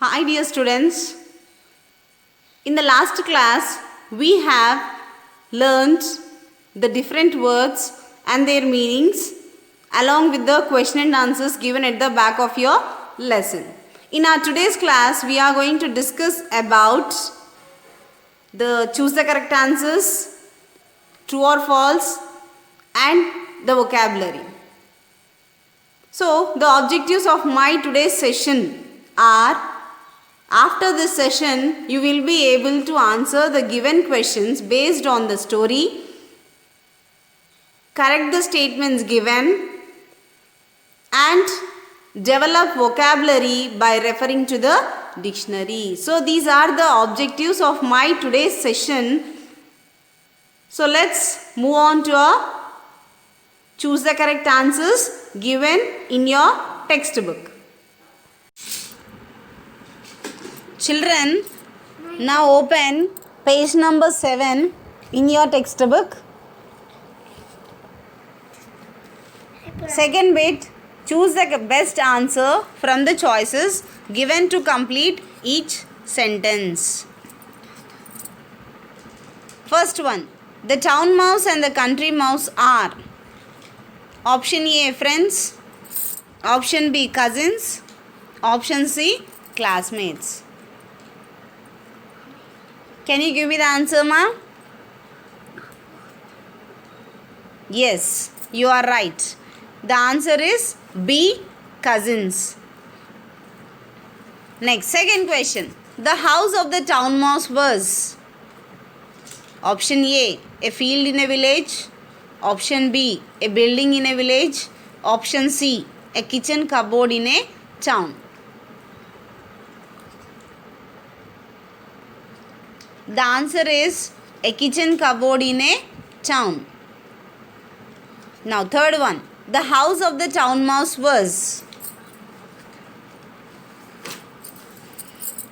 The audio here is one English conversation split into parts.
Hi dear students, in the last class we have learnt the different words and their meanings along with the question and answers given at the back of your lesson. In our today's class we are going to discuss about the choose the correct answers, true or false and the vocabulary. So the objectives of my today's session are, after this session, you will be able to answer the given questions based on the story, correct the statements given, and develop vocabulary by referring to the dictionary. So these are the objectives of my today's session. So let's move on to our choose the correct answers given in your textbook. Children, now open page number 7 in your textbook. Second bit, choose the best answer from the choices given to complete each sentence. First one, the town mouse and the country mouse are option A, friends, option B, cousins, option C, classmates. Can you give me the answer, ma? Yes, you are right. The answer is B, cousins. Next, second question. The house of the town mouse was option A, a field in a village, option B, a building in a village, option C, a kitchen cupboard in a town. The answer is a kitchen cupboard in a town. Now third one. The house of the town mouse was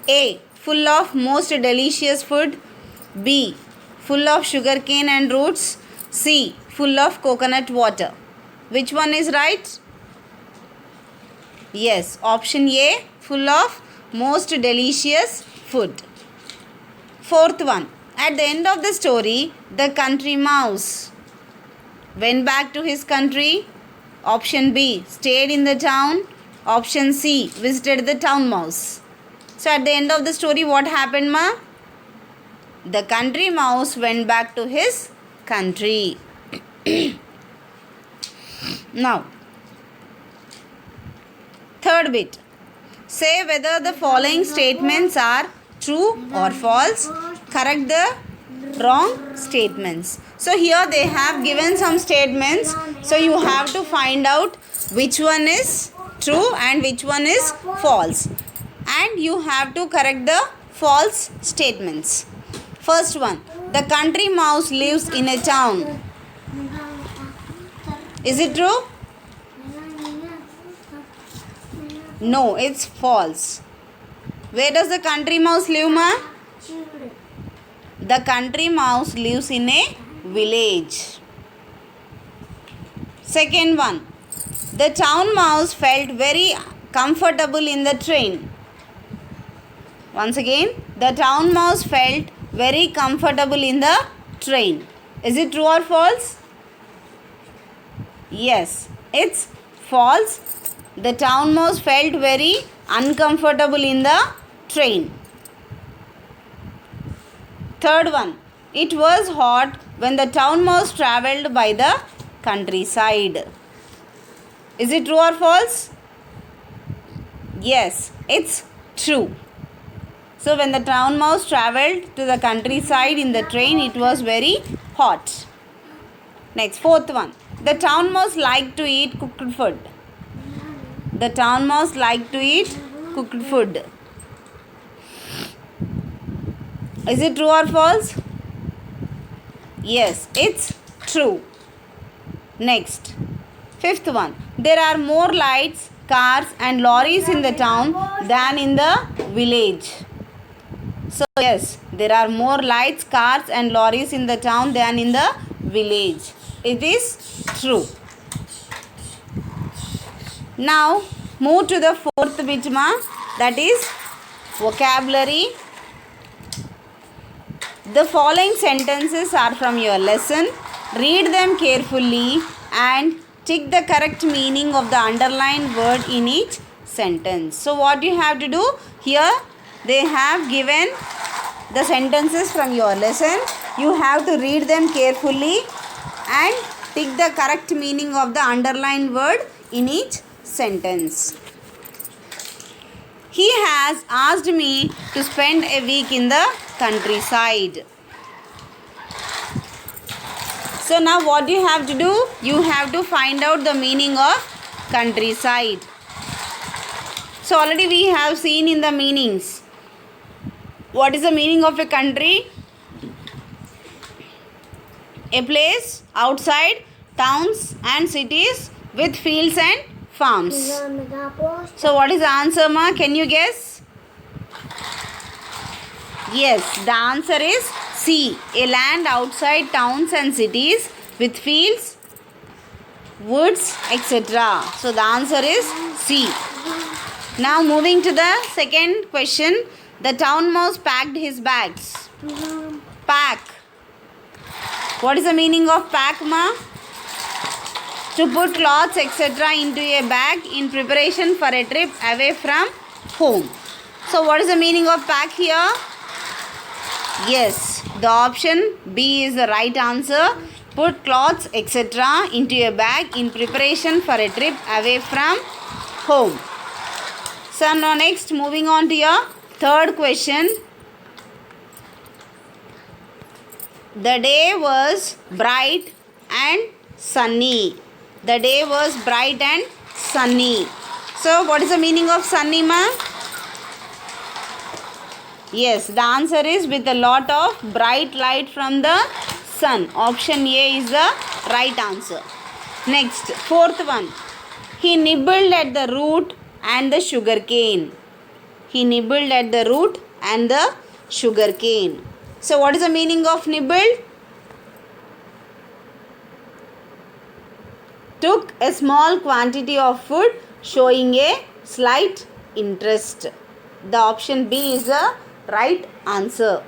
A, full of most delicious food, B, full of sugarcane and roots, C, full of coconut water. Which one is right? Yes, option A, full of most delicious food. Fourth one. At the end of the story, the country mouse went back to his country. Option B, stayed in the town. Option C, visited the town mouse. So at the end of the story, what happened, ma? The country mouse went back to his country. Now, third bit. Say whether the following statements are true or false. Correct the wrong statements. So here they have given some statements. So you have to find out which one is true and which one is false. And you have to correct the false statements. First one. The country mouse lives in a town. Is it true? No, it's false. Where does the country mouse live, ma? The country mouse lives in a village. Second one. The town mouse felt very comfortable in the train. Once again, the town mouse felt very comfortable in the train. Is it true or false? Yes, it's false. The town mouse felt very uncomfortable in the train. Third one. It was hot when the town mouse travelled by the countryside. Is it true or false? Yes, it's true. So when the town mouse travelled to the countryside in the train, it was very hot. Next, fourth one. The town mouse liked to eat cooked food. The town mouse liked to eat cooked food. Is it true or false? Yes, it's true. Next, fifth one. There are more lights, cars and lorries in the town than in the village. So yes, there are more lights, cars and lorries in the town than in the village. It is true. Now move to the fourth bit, ma. That is vocabulary. The following sentences are from your lesson. Read them carefully and tick the correct meaning of the underlined word in each sentence. So what you have to do here, they have given the sentences from your lesson. You have to read them carefully and tick the correct meaning of the underlined word in each sentence. He has asked me to spend a week in the countryside. So now what you have to do? You have to find out the meaning of countryside. So already we have seen in the meanings. What is the meaning of a country? A place outside towns and cities with fields and farms. So what is the answer, ma? Can you guess? Yes, the answer is C. A land outside towns and cities with fields, woods, etc. So the answer is C. Now moving to the second question. The town mouse packed his bags. Pack. What is the meaning of pack, ma? To put clothes, etc. into a bag in preparation for a trip away from home. So what is the meaning of pack here? Yes, the option B is the right answer. Put clothes, etc. into a bag in preparation for a trip away from home. So now next, moving on to your third question. The day was bright and sunny. The day was bright and sunny. So what is the meaning of sunny, ma? Yes, the answer is with a lot of bright light from the sun. Option A is the right answer. Next, fourth one. He nibbled at the root and the sugar cane. He nibbled at the root and the sugar cane. So what is the meaning of nibbled? Took a small quantity of food, showing a slight interest. The option B is the right answer.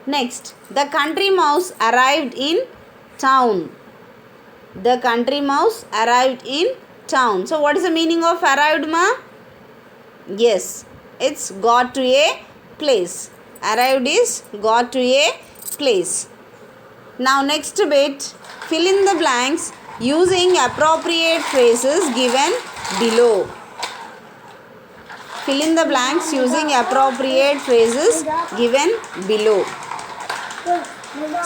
Next, the country mouse arrived in town. The country mouse arrived in town. So what is the meaning of arrived, ma? Yes, it's got to a place. Arrived is got to a place. Now next bit, fill in the blanks using appropriate phrases given below. Fill in the blanks using appropriate phrases given below.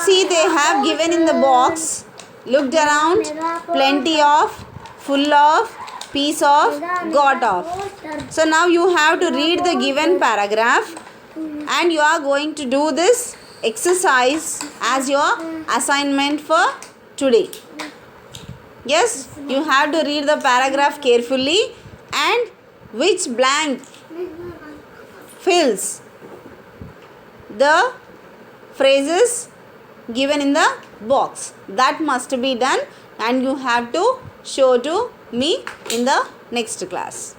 See, they have given in the box, looked around, plenty of, full of, piece of, got of. So now you have to read the given paragraph and you are going to do this exercise as your assignment for today. Yes, you have to read the paragraph carefully and which blank fills the phrases given in the box. That must be done and you have to show to me in the next class.